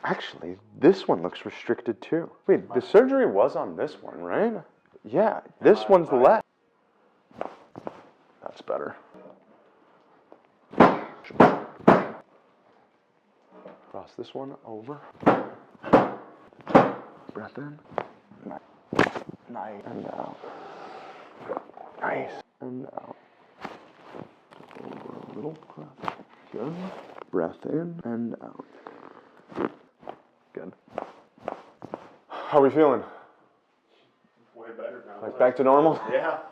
Actually, this one looks restricted too. Wait, the surgery was on this one, right? Yeah, this one's left. That's better. Cross this one over. Breath in. Nice. And out. Nice. And out. Over a little. Good. Breath in and out. Good. How are we feeling? Way better now. Like back to normal? Yeah.